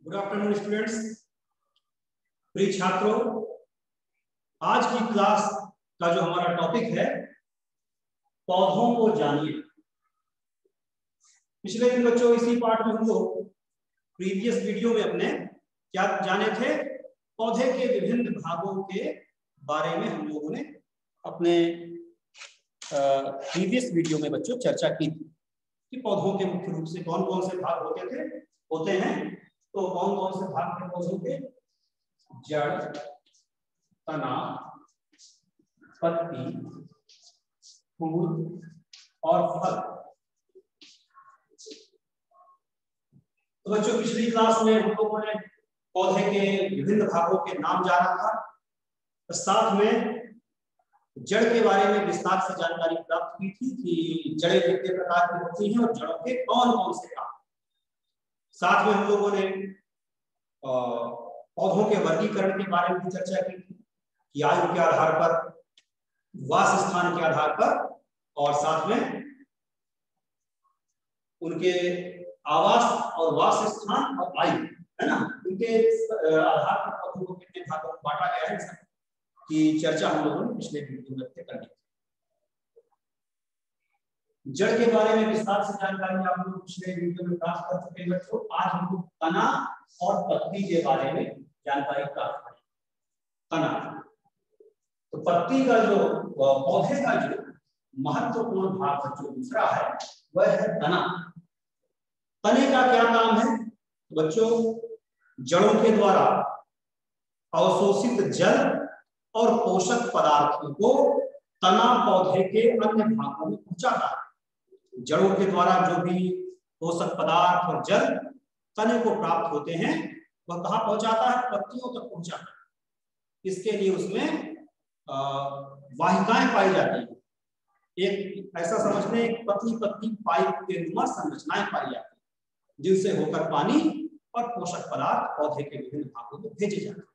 Good afternoon students, प्रिय छात्रों। आज की क्लास का जो हमारा टॉपिक है पौधों को जानिए। पिछले दिन बच्चों इसी पार्ट में हम लोग प्रीवियस वीडियो में अपने क्या जाने थे, पौधे के विभिन्न भागों के बारे में हम लोगों ने अपने प्रीवियस वीडियो में बच्चों चर्चा की थी कि पौधों के मुख्य रूप से कौन कौन से भाग होते हैं। तो कौन कौन से भाग थे पौधों के? जड़, तना, पत्ती, फूल और फल। तो बच्चों पिछली क्लास में हम लोगों ने पौधे के विभिन्न भागों के नाम जाना था, साथ में जड़ के बारे में विस्तार से जानकारी प्राप्त की थी कि जड़ें कितने प्रकार की होती हैं और जड़ों के कौन कौन से काम। साथ में हम लोगों ने पौधों के वर्गीकरण के बारे में भी चर्चा की थी कि आयु के आधार पर, वास स्थान के आधार पर और साथ में उनके आवास और वास स्थान और आयु, है ना, उनके आधार पर पौधों को कितने भागों में बांटा गया है की चर्चा हम लोगों ने पिछले वीडियो में करनी थी। जड़ के बारे में विस्तार से जानकारी आप लोग पिछले वीडियो में प्राप्त कर चुके हैं बच्चों। आज हम लोग तना और पत्ती के बारे में जानकारी प्राप्त करेंगे। तना, तो पत्ती का जो पौधे का जो महत्वपूर्ण भाग बच्चों दूसरा है वह है तना। तने का क्या काम है बच्चों? जड़ों के द्वारा अवशोषित जल और पोषक पदार्थों को तना पौधे के अन्य भागों में पहुंचाता है। जड़ों के द्वारा जो भी पोषक पदार्थ और जल तने को प्राप्त होते हैं वह कहाँ पहुंचाता है? पत्तियों तक पहुंचाता है। इसके लिए उसमें वाहिकाएं पाई जाती हैं। एक ऐसा समझ लें, पतली पतली पाइप के नुमा संरचनाएं पाई जाती हैं जिनसे होकर पानी और पोषक पदार्थ पौधे के विभिन्न भागों में भेजे जाते हैं।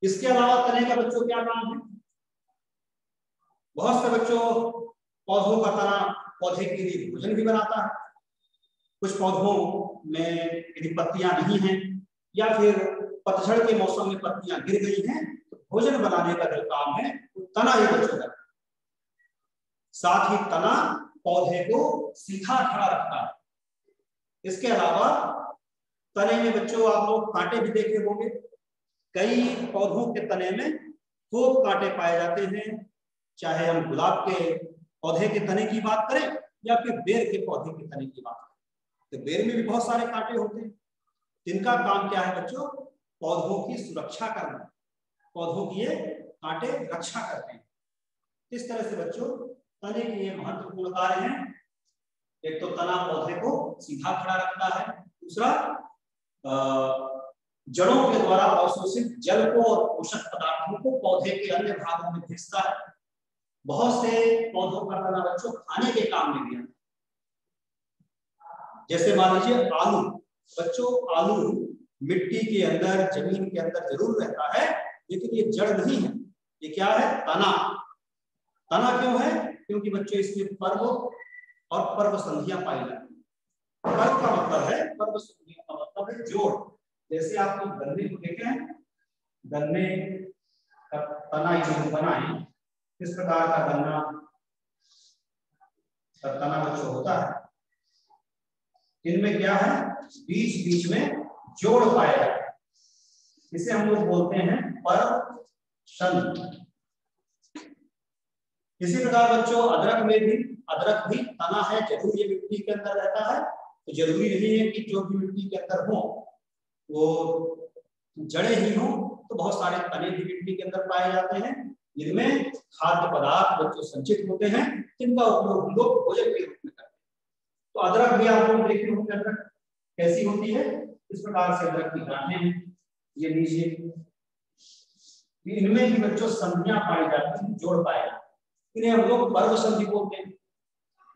इसके अलावा तने का बच्चों क्या काम है? बहुत से बच्चों पौधों का तना पौधे के लिए भोजन भी बनाता है। कुछ पौधों में यदि पत्तियां नहीं हैं या फिर पतझड़ के मौसम में पत्तियां गिर गई हैं तो भोजन बनाने का जो काम है वो तना ही बच्चों का। साथ ही तना पौधे को सीधा खड़ा रखता है। इसके अलावा तने में बच्चों आप लोग कांटे भी देखे होंगे। कई पौधों के तने में खूब कांटे पाए जाते हैं, चाहे हम गुलाब के पौधे के तने की बात करें या फिर बेर के पौधे के तने की बात करें तो बेर में भी बहुत सारे कांटे होते हैं। इनका काम क्या है बच्चों? पौधों की सुरक्षा करना। पौधों की ये कांटे रक्षा करते हैं। इस तरह से बच्चों तने के ये महत्वपूर्ण कार्य हैं। एक तो तना पौधे को सीधा खड़ा रखता है, दूसरा जड़ों के द्वारा अवशोषित जल को और पोषक पदार्थों को पौधे के अन्य भागों में भेजता है। बहुत से पौधों का तना बच्चों खाने के काम में भी आता है। जैसे मान लीजिए आलू। बच्चों आलू मिट्टी के अंदर, जमीन के अंदर जरूर रहता है लेकिन ये जड़ नहीं है, ये क्या है? तना। तना क्यों है? क्योंकि बच्चों इसमें पर्व और पर्व संधियां पाई जाती हैं। पर्व का मतलब है, पर्व संधियां का मतलब है जोड़। जैसे आप लोग गन्ने को देखे हैं, गन्ने का तना यदि बनाए, किस प्रकार का गन्ना का तना बच्चों होता है। इनमें क्या है? बीच बीच में जोड़ पाया जाता है। इसे हम लोग बोलते हैं पर्व संधि। इसी प्रकार बच्चों अदरक में भी, अदरक भी तना है, जरूर ये मिट्टी के अंदर रहता है तो जरूरी नहीं है कि जो भी मिट्टी के अंदर हो वो जड़ें ही हो, तो बहुत सारे तने भी मिट्टी के अंदर पाए जाते हैं जिनमें खाद्य पदार्थ बच्चों संचित होते हैं जिनका उपयोग हम लोग भोजन के रूप में करते हैं। तो अदरक भी आप लोग देखे होंगे अदरक कैसी होती है। इस प्रकार से अदरक की गांठें हैं, ये नीचे इनमें भी बच्चों संधियां पाई जाती हैं, जोड़ पाए जाते हैं। इन्हें हम लोग पर्व संधि बोलते हैं।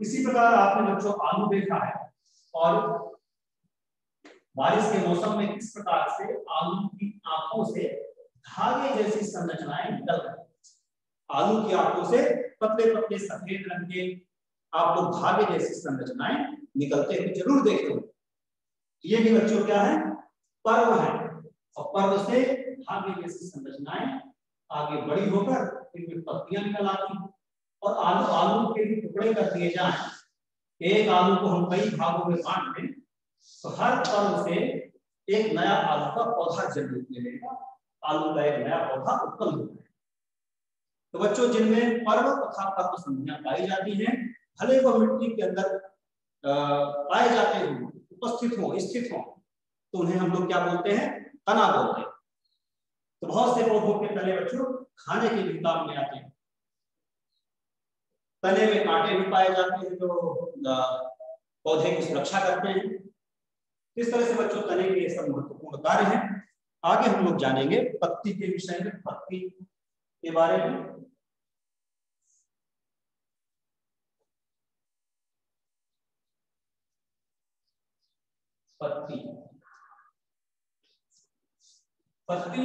इसी प्रकार आपने बच्चों आलू देखा है और बारिश के मौसम में किस प्रकार से आलू की आंखों से धागे जैसी संरचनाएं निकल रही हैं। आलू की आंखों से पतले पतले सफेद रंग के आप लोग धागे जैसी संरचनाएं निकलते हुए जरूर देखे होंगे। ये भी बच्चों क्या है? पर्व है और पर्व से आगे जैसी संरचनाएं आगे बड़ी होकर इनमें पत्तियां निकल आती हैं। और आलू के भी टुकड़े कर दिए जाए, एक आलू को हम कई भागों में बांट दें तो हर पर्व से एक नया आलू का पौधा जन्म लेगा, आलू का एक नया पौधा उत्पन्न होता है। तो बच्चों, जिनमें पर्व तथा पर्व संधियां पाई जाती हैं, भले वो मिट्टी के अंदर पाए जाते हो, उपस्थित हो, स्थित हो, तो उन्हें हम लोग क्या बोलते हैं? तना बोलते हैं। तो बहुत से पौधों के तने बच्चों खाने के भी काम में आते हैं। तने में कांटे भी पाए जाते हैं जो पौधे की सुरक्षा करते हैं। इस तरह से बच्चों तने के सब महत्वपूर्ण कार्य हैं। आगे हम लोग जानेंगे पत्ती के विषय में, पत्ती के बारे में। पत्ती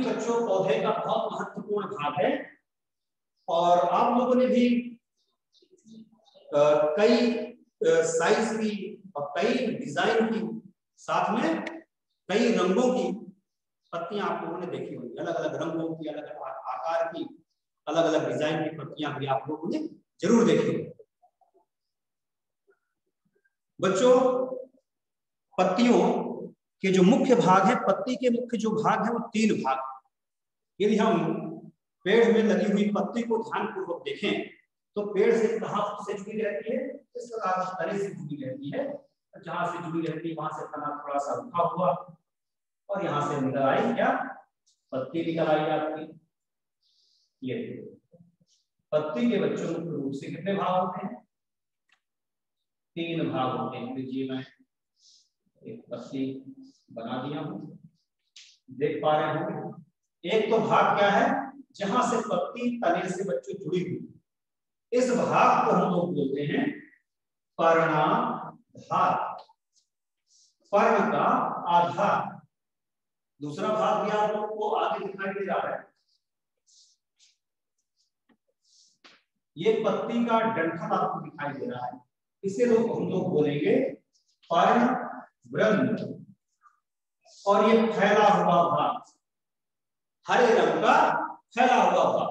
बच्चों पौधे का बहुत महत्वपूर्ण भाग है और आप लोगों ने भी कई साइज की और कई डिजाइन की, साथ में कई रंगों की पत्तियां आप लोगों ने देखी होंगी। अलग अलग रंगों की, अलग अलग आकार की, अलग अलग डिजाइन की पत्तियां भी आप लोगों ने जरूर देखी होंगी। बच्चों, पत्तियों के जो मुख्य भाग है, पत्ती के मुख्य जो भाग है वो 3 भाग। यदि हम पेड़ में लगी हुई पत्ती को ध्यानपूर्वक देखें तो पेड़ से कहां से जुड़ी रहती है? इस प्रकार तने से जुड़ी रहती है। जहां से जुड़ी रहती है वहां से तना थोड़ा सा रुका हुआ और यहाँ से निकल आई क्या? पत्ती निकल आई आपकी। ये पत्ती के बच्चों मुख्य रूप से कितने भाग होते हैं? 3 भाग होते हैं। देखिए मैं एक पत्ती बना दिया हूं, देख पा रहे हो। एक तो भाग क्या है? जहां से पत्ती तने से बच्चों जुड़ी हुई, इस भाग को हम लोग बोलते हैं पर्णाधार, पर्ण का आधार। दूसरा भाग भी आप लोग को आगे दिखाई दे रहा है। ये पत्ती का डंठल आपको दिखाई दे रहा है, इसे हम लोग बोलेंगे पर्णवृंत। और ये फैला हुआ भाग, हरे रंग का फैला हुआ भाग,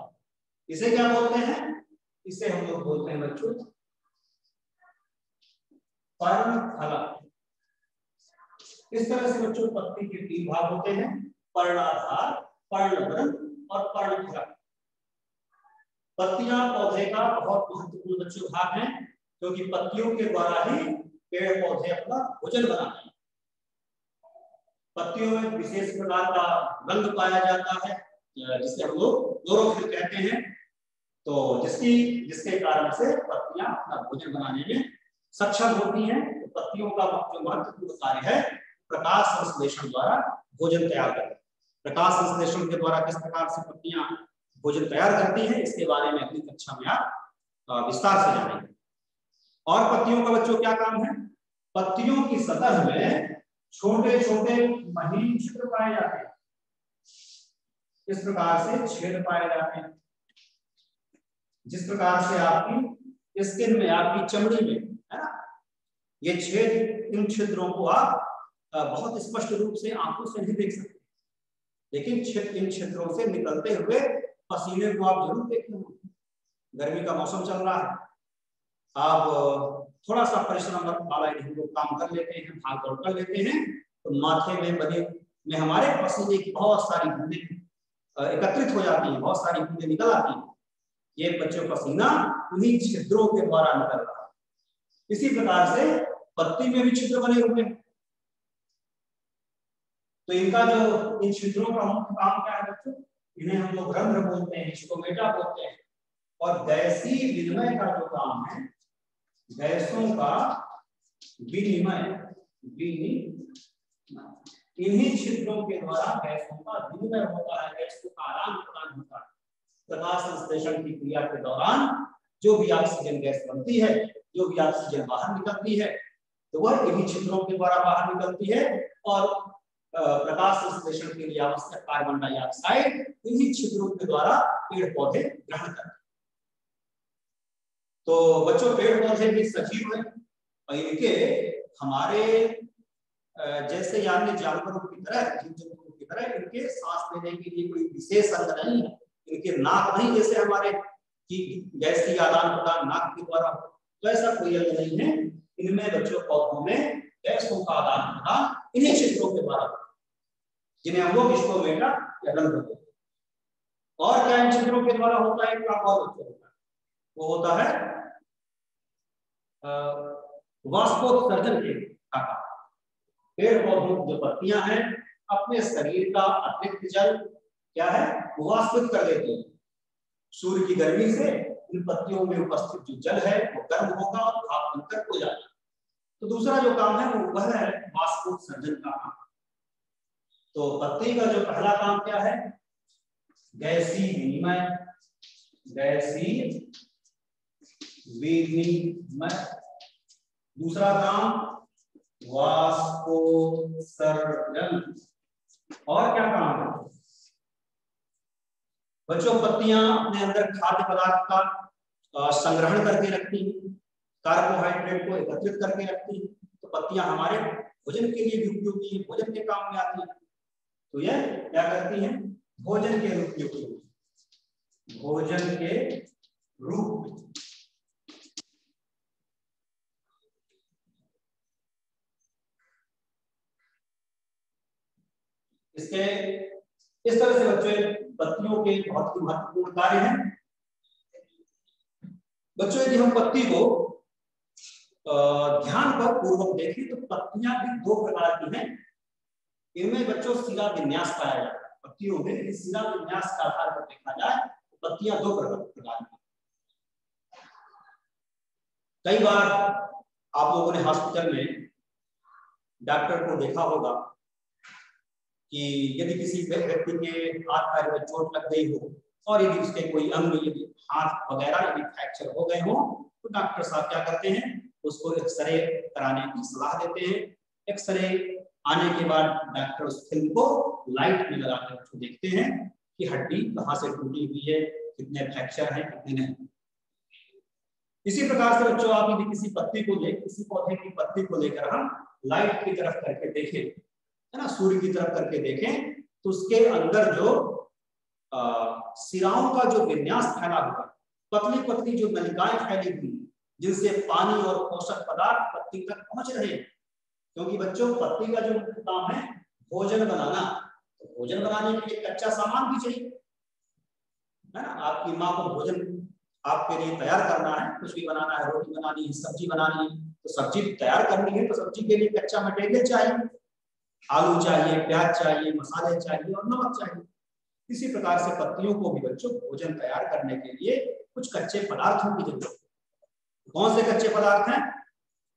इसे क्या बोलते हैं? इसे हम लोग बोलते हैं बच्चों पर्णफलक। इस तरह से बच्चों पत्ती के 3 भाग होते हैं, पर्णाधार, पर्णवृंत और पर्णफलक। पत्तियां पौधे का बहुत महत्वपूर्ण बच्चों भाग हैं, क्योंकि पत्तियों के द्वारा ही पेड़ पौधे अपना भोजन बनाते हैं। पत्तियों में विशेष प्रकार का रंग पाया जाता है जिसे हम लोग क्लोरोफिल कहते हैं। तो जिसके कारण से पत्तियां अपना भोजन बनाने में सक्षम होती हैं। तो पत्तियों का जो महत्वपूर्ण कार्य है, प्रकाश संश्लेषण द्वारा भोजन तैयार करना। प्रकाश संश्लेषण के द्वारा किस प्रकार से पत्तियां भोजन तैयार करती हैं, इसके बारे में अगली कक्षा में आप विस्तार से जानेंगे। और पत्तियों का बच्चों क्या काम है? पत्तियों की सतह में छोटे छोटे महीन छिद्र पाए जाते हैं। इस प्रकार से छेद पाए जाते हैं। जिस प्रकार से आपकी स्किन में, आपकी चमड़ी में, है ना, ये छेद, इन छिद्रों को आप बहुत स्पष्ट रूप से आंखों से नहीं देख सकते, लेकिन इन छिद्रों से निकलते हुए पसीने को आप जरूर देखे होंगे। गर्मी का मौसम चल रहा है, आप थोड़ा सा परिश्रम वाला हम लोग काम कर लेते हैं, भाग दौड़ कर लेते हैं, तो माथे में बने में हमारे पसीने की बहुत सारी बूंदें एकत्रित हो जाती हैं, बहुत सारी बूंदें निकल आती हैं। ये बच्चों पसीना उन्हीं छिद्रों के द्वारा निकल रहा है। इसी प्रकार से पत्ती में भी छिद्र बने हुए हैं। तो इनका जो, इन छिद्रों का मुख्य काम क्या है बच्चों? इन्हें हम लोग रंध्र बोलते हैं, स्टोमेटा बोलते हैं। और गैसीय विनिमय का जो काम है, गैसों का विनिमय, इन्हीं छिद्रों के द्वारा गैसों का विनिमय होता है, गैसों का आदान प्रदान होता है। प्रकाश संश्लेषण की क्रिया के दौरान जो भी ऑक्सीजन गैस बनती है, जो भी ऑक्सीजन बाहर निकलती है, तो वह इन्हीं छिद्रों के द्वारा बाहर निकलती है। और प्रकाश संश्लेषण के लिए आवश्यक कार्बन डाइऑक्साइड इन्हीं छिद्रों के द्वारा पेड़ पौधे ग्रहण करते हैं। तो बच्चों, पेड़ पौधे भी सजीव हैं और इनके हमारे जैसे अन्य जानवरों की तरह, जीव जंतुओं की तरह इनके सांस लेने के लिए कोई विशेष अंग नहीं है। इनके नाक नहीं जैसे हमारे कि गैस की आदान प्रदान नाक के द्वारा, तो ऐसा कोई अंग नहीं है। इनमें बच्चों पौधों में गैसों का आदान प्रदान इन्हीं छिद्रों के द्वारा, जिन्हें हम लोग स्टोमेटा या रंध्र कहते हैं। और क्या इन छिद्रों के द्वारा होता है? एक काम और होता है, वो होता है वाष्पोत्सर्जन के आकार। पेड़ पौधों की जो पत्तियां हैं अपने शरीर का अतिरिक्त जल क्या है वाष्पित कर देती हैं। सूर्य की गर्मी से इन पत्तियों में उपस्थित जो जल है वो गर्म होगा और भाप बनकर हो जाएगा। तो दूसरा जो काम है वो वह है वाष्पोत्सर्जन का काम। तो पत्ती का जो पहला काम क्या है? गैसीय विनिमय, गैसीय विनिमय। दूसरा काम वाष्पोत्सर्जन। और क्या काम है बच्चों? पत्तियां अपने अंदर खाद्य पदार्थ का संग्रहण करके रखती हैं, कार्बोहाइड्रेट को एकत्रित करके रखती हैं। तो पत्तियां हमारे भोजन के लिए भी उपयोगी है, भोजन के काम में आती है। तो यह क्या करती हैं? भोजन के रूप में उपयोगी, भोजन के रूप में। इसके इस तरह से बच्चों पत्तियों के बहुत ही महत्वपूर्ण कार्य हैं। बच्चों यदि हम पत्ती को ध्यान पर पूर्वक देखें तो पत्तियां भी दो प्रकार की हैं। इनमें बच्चों सिरा विन्यास पाया जाता है। पत्तियों में सिरा विन्यास का आधार पर देखा जाए तो पत्तियां दो प्रकार की। कई बार आप लोगों ने हॉस्पिटल में डॉक्टर को देखा होगा कि यदि किसी व्यक्ति के हाथ पैर में चोट लग गई हो और यदि उसके कोई अंग यदि हाथ वगैरह यदि फ्रैक्चर हो गए हो तो डॉक्टर साहब क्या करते हैं? उसको एक्सरे कराने की सलाह देते हैं। एक्सरे आने के बाद डॉक्टर उस फिल्म को लाइट में लगाकर उसको देखते हैं कि हड्डी कहाँ से टूटी हुई है, कितने फ्रैक्चर है, कितने नहीं। इसी प्रकार से बच्चों आप यदि किसी पत्ती को किसी पौधे की पत्ती को लेकर हम लाइट की तरफ करके देखें, है ना, सूर्य की तरफ करके देखें तो उसके अंदर जो सिराओं का जो विन्यास फैला हुआ, पतली पतली जो नलिकाएं फैली हुई जिनसे पानी और पोषक पदार्थ पत्ती तक पहुंच रहे हैं। क्योंकि बच्चों पत्ती का जो मुख्य काम है भोजन बनाना, तो भोजन बनाने के लिए कच्चा सामान भी चाहिए, है ना। आपकी माँ को भोजन आपके लिए तैयार करना है, कुछ भी बनाना है, रोटी बनानी है, सब्जी बनानी है, तो सब्जी तैयार करनी है तो सब्जी के लिए कच्चा मटेरियल चाहिए, आलू चाहिए, प्याज चाहिए, मसाले चाहिए और नमक चाहिए। इसी प्रकार से पत्तियों को भी बच्चों भोजन तैयार करने के लिए कुछ कच्चे पदार्थों की जरूरत है। कौन से कच्चे पदार्थ हैं?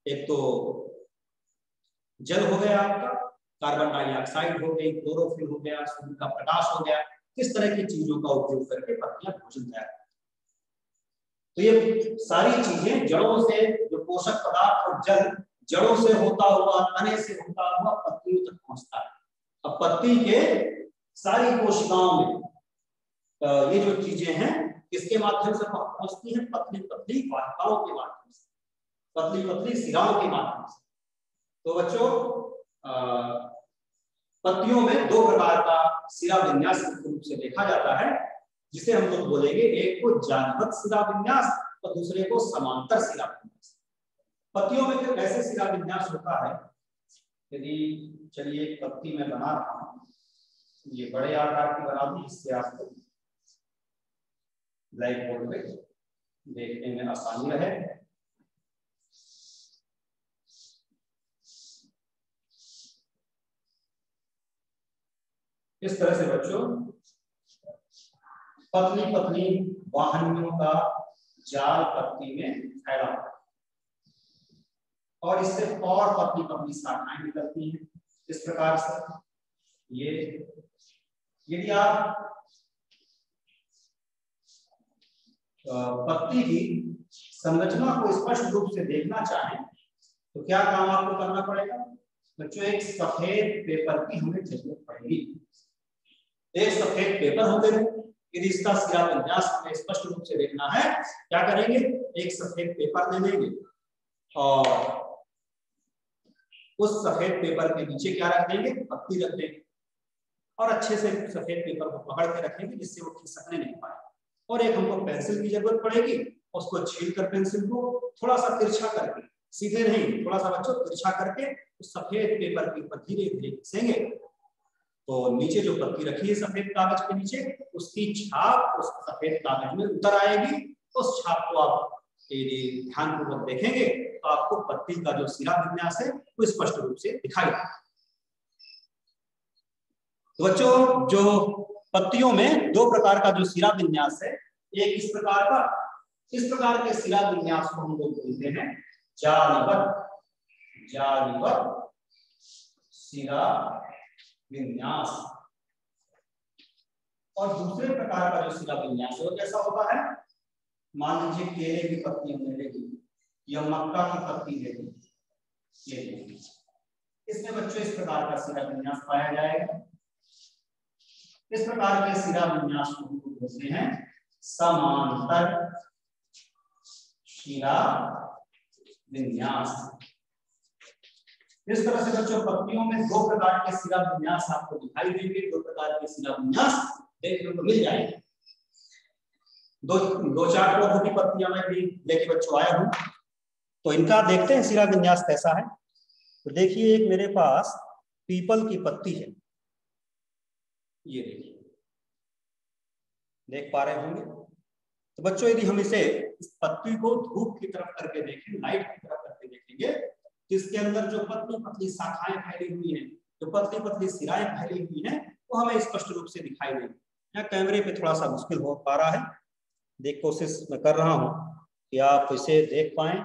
एक तो जल हो गया आपका, कार्बन डाइऑक्साइड हो गई, क्लोरोफिल हो गया, सूर्य का प्रकाश हो गया। इस तरह की चीजों का उपयोग करके पत्तियां भोजन तैयार करती हैं। तो ये सारी चीजें जड़ों से जो पोषक पदार्थ और जल जड़ों से होता हुआ, तने से होता हुआ पत्तियों तक पहुंचता है। अब पत्ती के सारी कोशिकाओं में ये जो चीजें हैं किसके माध्यम से पहुंचती हैं? पतली पतली वाहिकाओं के माध्यम से, पतली पतली सिराओं के माध्यम से। तो बच्चों पत्तियों में दो प्रकार का सिरा विन्यास मुख्य रूप से देखा जाता है, जिसे हम लोग बोलेंगे एक को जानवत सिरा विन्यास और दूसरे को समांतर सिरा विन्यास। पत्तियों में तो कैसे सिरा विन्यास होता है? यदि चलिए एक पत्ती में बना रहा हूं, ये बड़े आकार की बना दी, इससे आपको ब्लैक बोर्ड पे देखने में आसानी रहे। इस तरह से बच्चों पतली पतली वाहनियों का जाल पत्ती में फैला और इससे और पतली पतली शाखाएं निकलती हैं। इस प्रकार से ये यदि आप पत्ती की संरचना को स्पष्ट रूप से देखना चाहें तो क्या काम आपको करना पड़ेगा बच्चों? एक सफेद पेपर की हमें जरूरत पड़ेगी। एक सफेद पेपर हो गए। यदि इसका सिरा विन्यास हमें स्पष्ट रूप से देखना है, क्या करेंगे? एक सफेद पेपर ले लेंगे और उस सफेद पेपर के नीचे क्या रख देंगे, पत्ती रख देंगे और अच्छे से सफेद पेपर को पकड़ के रखेंगे जिससे वो खिसकने नहीं पाए। और एक हमको पेंसिल की जरूरत पड़ेगी, उसको छील कर पेंसिल को थोड़ा सा तिरछा करके, सीधे नहीं, थोड़ा सा बच्चों तिरछा करके उस सफेद पेपर के ऊपर धीरे धीरे घिसेंगे तो नीचे जो पत्ती रखी है सफेद कागज के नीचे, उसकी छाप उस सफेद कागज में उतर आएगी। उस छाप को आप ध्यानपूर्वक देखेंगे तो आपको पत्ती का जो सिरा विन्यास है वो स्पष्ट रूप से दिखाई देगा। तो बच्चों जो पत्तियों में दो प्रकार का जो सिरा विन्यास है, एक इस प्रकार का, इस प्रकार के सिरा विन्यास को हम लोग बोलते हैं जालीवत, जालीवत सिरा विन्यास। और दूसरे प्रकार का जो सिरा विन्यास है वो कैसा होता है, मान लीजिए केले की पत्ती हमने ले ली या मक्का की पत्ती ले ली, ये इसमें बच्चों इस प्रकार का सिरा विन्यास पाया जाएगा। इस प्रकार के सिरा विन्यास को हम बोलते हैं समांतर सिरा विन्यास। इस तरह से बच्चों पत्तियों में दो प्रकार के सिरा विन्यास आपको दिखाई देंगे, दो प्रकार के सिरा विन्यास देखने को मिल जाएंगे। दो चार पौधों की पत्तियां मैं भी लेके बच्चों आया हूं, तो इनका देखते हैं सिरा विन्यास कैसा है। तो देखिए एक मेरे पास पीपल की पत्ती है, ये देखिए, देख पा रहे होंगे। तो बच्चों यदि हम इसे इस पत्ती को धूप की तरफ करके देखें, लाइट की तरफ करके देखेंगे तो इसके अंदर जो पतली पतली शाखाएं फैली हुई हैं, जो पतली पतली सिराएं फैली हुई हैं, वो हमें स्पष्ट रूप से दिखाई देंगी। यहाँ कैमरे पे थोड़ा सा मुश्किल हो पा रहा है, देख कोशिश मैं कर रहा हूँ कि आप इसे देख पाए।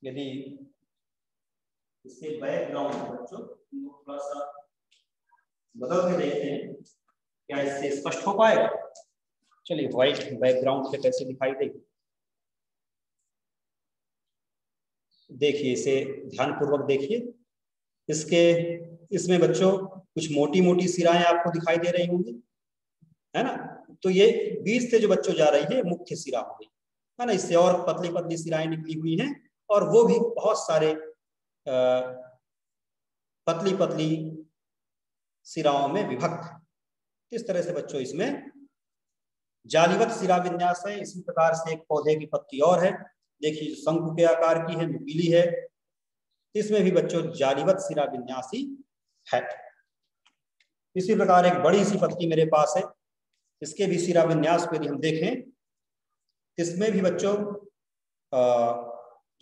यदि इसके बैकग्राउंड बच्चों थोड़ा सा बदल के देखते हैं, क्या इससे स्पष्ट हो पाएगा? चलिए व्हाइट बैकग्राउंड पे कैसे दिखाई देगी, देखिए इसे ध्यानपूर्वक देखिए। इसमें बच्चों कुछ मोटी मोटी सिराएं आपको दिखाई दे रही होंगी, है ना। तो ये बीच से जो बच्चों जा रही है मुख्य सिरा हो गई, है ना। इससे और पतली पतली सिराएं निकली हुई हैं और वो भी बहुत सारे पतली पतली सिराओं में विभक्त। इस तरह से बच्चों इसमें जालीवत सिरा विन्यास है। इसी प्रकार से एक पौधे की पत्ती और है, देखिए शंकु के आकार की है, नुकीली है, इसमें भी बच्चों जालीवत सिरा विन्यास ही है। इसी प्रकार एक बड़ी सी पत्ती मेरे पास है, इसके भी सिरा विन्यास को यदि हम देखें, इसमें भी बच्चों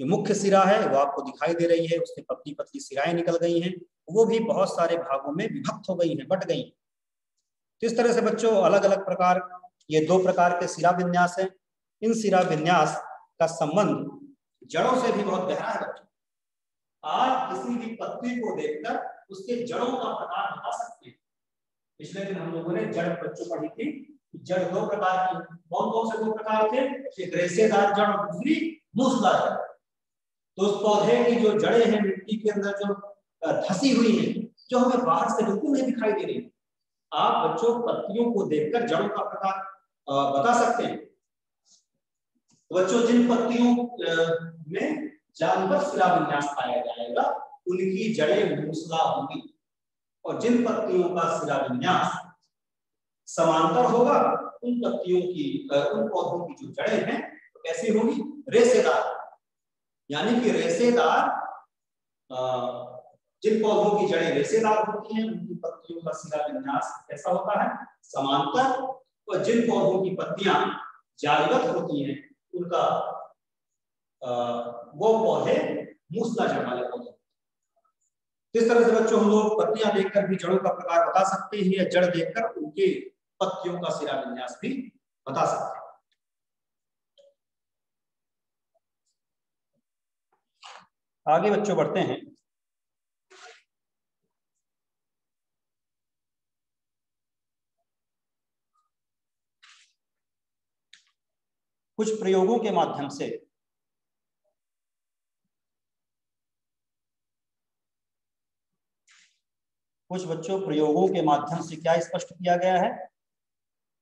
जो मुख्य सिरा है वो आपको दिखाई दे रही है, उससे पतली पतली सिराएं निकल गई हैं, वो भी बहुत सारे भागों में विभक्त हो गई हैं, बट गई। तो इस तरह से बच्चों अलग अलग प्रकार, ये दो प्रकार के सिरा विन्यास हैं। इन सिरा विन्यास का संबंध जड़ों से भी बहुत गहरा है बच्चों। आज किसी भी पत्ती को देखकर उसके जड़ों का प्रकार बता सकते हैं। पिछले दिन हम लोगों ने जड़ बच्चों पढ़ी थी, जड़ दो प्रकार की, कौन कौन से दो प्रकार थे, एक रेशेदार जड़ और दूसरी मूसला जड़। तो उस पौधे की जो जड़ें हैं मिट्टी के अंदर जो धसी हुई हैं, जो हमें बाहर से बिल्कुल नहीं दिखाई दे रही, आप बच्चों पत्तियों को देखकर जड़ों का प्रकार बता सकते हैं। बच्चों जिन पत्तियों में जालीवत सिरा विन्यास पाया जाएगा उनकी जड़ें मूसला होंगी, और जिन पत्तियों का सिरा विन्यास समांतर होगा उन पत्तियों की, उन पौधों की जो जड़ें हैं तो कैसी होगी, रेशेदार। यानी कि रेशेदार, जिन पौधों की जड़ें रेशेदार होती हैं उनकी पत्तियों का सिरा विन्यास कैसा होता है, समांतर। और जिन पौधों की पत्तियां जालीवत होती हैं उनका वो पौधे मूसला जड़ वाले पौधे। इस तरह से बच्चों हम लोग पत्तियां देखकर भी जड़ों का प्रकार बता सकते हैं, या जड़ देखकर उनके पत्तियों का सिरा विन्यास भी बता सकते हैं। आगे बच्चों बढ़ते हैं। कुछ प्रयोगों के माध्यम से क्या स्पष्ट किया गया है,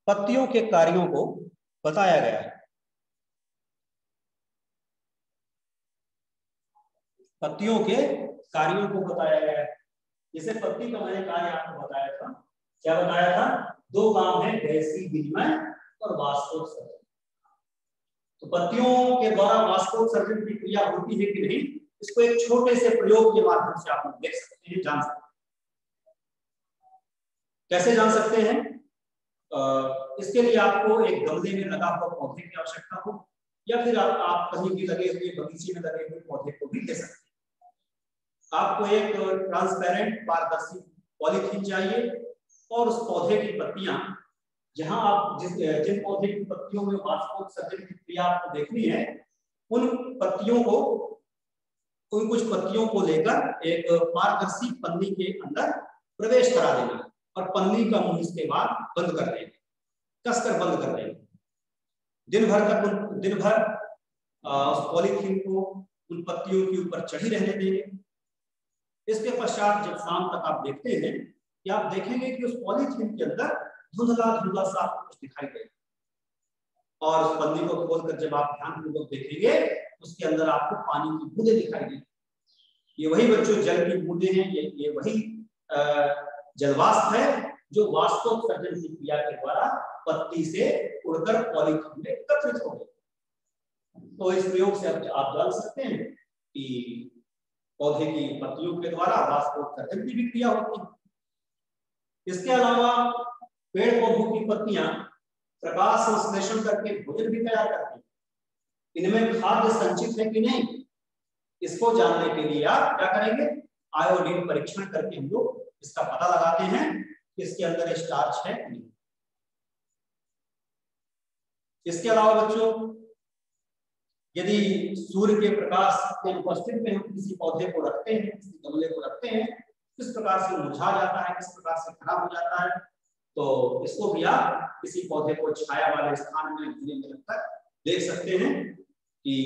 पत्तियों के कार्यों को बताया गया है। पत्तियों के कार्यों को बताया गया है। जैसे पत्ती का मैंने कार्य आपको बताया था, क्या बताया था? 2 काम है, गैसीय विनिमय और वाष्पोत्सर्जन। तो पत्तियों के द्वारा वाष्पोत्सर्जन की क्रिया होती है कि नहीं, इसको एक छोटे से प्रयोग के माध्यम से आप देख सकते हैं, जान सकते हैं। कैसे जान सकते हैं? इसके लिए आपको एक गमले में लगा हुआ पौधे की आवश्यकता हो, या फिर आप कहीं भी लगे हुए बगीचे में लगे हुए पौधे को भी ले सकते हैं। आपको एक ट्रांसपेरेंट पारदर्शी पॉलीथीन चाहिए और उस पौधे की पत्तियां, जहां आप जिन पौधे की पत्तियों में वाष्पोत्सर्जन की क्रिया आपको देखनी है, उन कुछ पत्तियों को लेकर एक पारदर्शी पन्नी के अंदर प्रवेश करा देना और पन्नी का मुंह इसके बाद बंद कर देंगे, कसकर बंद कर देंगे। दिन भर उस पॉलीथीन को उन पत्तियों के ऊपर चढ़ी रहने देंगे। इसके पश्चात जब शाम तक आप देखते हैं कि आप देखेंगे कि उस पॉलीथीन के अंदर धुंधला सा कुछ दिखाई देगा, और उस पन्नी को खोलकर जब आप ध्यानपूर्वक देखेंगे, उसके अंदर आपको पानी की बूंदें दिखाई देंगी। ये वही बच्चों जल की बूंदें हैं, ये वही जलवाष्प है जो वाष्पोत्सर्जन की क्रिया के द्वारा पत्ती से उड़कर पॉलीथीन में एकत्रित हो गई। तो इस प्रयोग से आप जान सकते हैं कि पौधे की पत्तियों के द्वारा वाष्पोत्सर्जन की भी क्रिया होती है। इसके अलावा पेड़ पौधों की पत्तियां प्रकाश संश्लेषण करके भोजन भी तैयार करती हैं। इनमें खाद्य संचित है कि नहीं, इसको जानने के लिए आप क्या करेंगे? आयोडीन परीक्षण करके हम लोग इसका पता लगाते हैं कि इसके अंदर स्टार्च है कि नहीं। इसके अलावा बच्चों, यदि सूर्य के प्रकाश के उपस्थित में हम किसी पौधे को रखते हैं, किसी गमले को रखते हैं, किस प्रकार से मुरझा जाता है, किस प्रकार से खराब हो जाता है, तो इसको भी आप किसी पौधे को छाया वाले स्थान में रखकर देख सकते हैं कि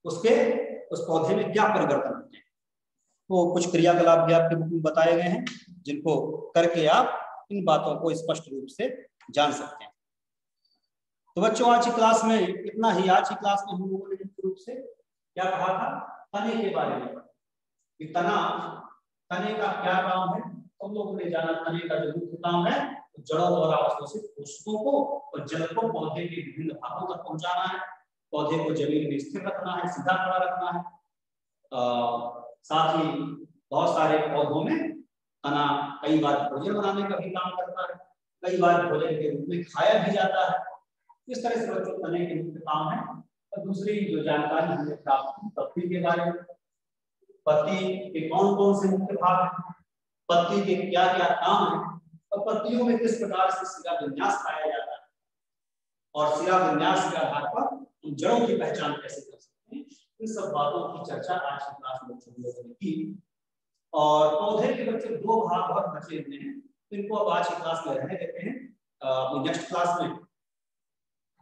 उस पौधे में क्या परिवर्तन होते हैं। तो कुछ क्रियाकलाप भी आपके बुक में बताए गए हैं, जिनको करके आप इन बातों को स्पष्ट रूप से जान सकते हैं। तो बच्चों, आज की क्लास में इतना ही। आज की क्लास में हम लोगों ने मुख्य रूप से क्या कहा था? तने के बारे में कि तने का क्या काम है। हम लोगों ने जाना तने का जो मुख्य काम है जड़ों द्वारा अवशोषित पोषकों को और जल को पौधे के विभिन्न भागों तक पहुंचाना है, पौधे को जमीन में स्थिर रखना है, सीधा खड़ा रखना है। साथ ही बहुत सारे पौधों में तना कई बार भोजन बनाने का भी काम करता है, कई बार भोजन के रूप में खाया भी जाता है। इस तरह से बच्चों तने के मुख्य काम है। और दूसरी जो जानकारी हमने प्राप्त की पत्ती के बारे में, पत्ती के कौन कौन से मुख्य भाग हैं, पत्ती के क्या क्या काम है, और पत्तियों में किस प्रकार से सिरा विन्यास पाया जाता है, और सिरा विन्यास के आधार पर उन जड़ों की पहचान कैसे कर सकते हैं। इन सब बातों की चर्चा आज की क्लास में लोगों ने की। और पौधे के बच्चे 2 भाग और बचे हुए हैं, इनको अब आज की क्लास में रहने देते हैं। अपनी नेक्स्ट क्लास में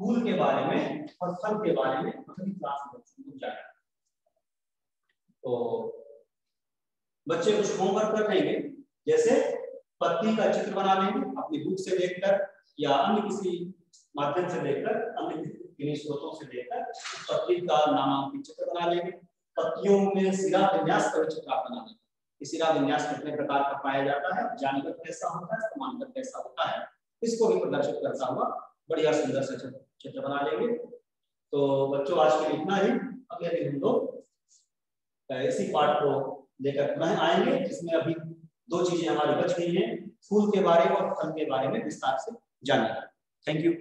फूल के बारे में और फल के बारे में अगली क्लास में बच्चों को जाएगा। तो बच्चे कुछ होमवर्क कर लेंगे, जैसे पत्ती का चित्र बना लेंगे अपनी बुक से देखकर या अन्य किसी माध्यम से देखकर, अन्य किन्हीं स्रोतों से देखकर पत्ती का नामांकित चित्र बना लेंगे। पत्तियों में सिरा विन्यास का चित्र आप बना लेंगे। सिरा विन्यास कितने प्रकार का पाया जाता है, जानकर कैसा होता है, समानकर कैसा होता है, इसको भी प्रदर्शित करता हुआ बढ़िया सुंदर सा चित्र बना लेंगे। तो बच्चों, आज के लिए इतना ही। अगले दिन हम लोग इसी पाठ को लेकर पुनः आएंगे, जिसमें अभी 2 चीजें हमारी बच गई हैं, फूल के बारे में और फल के बारे में विस्तार से जानेंगे। Thank you.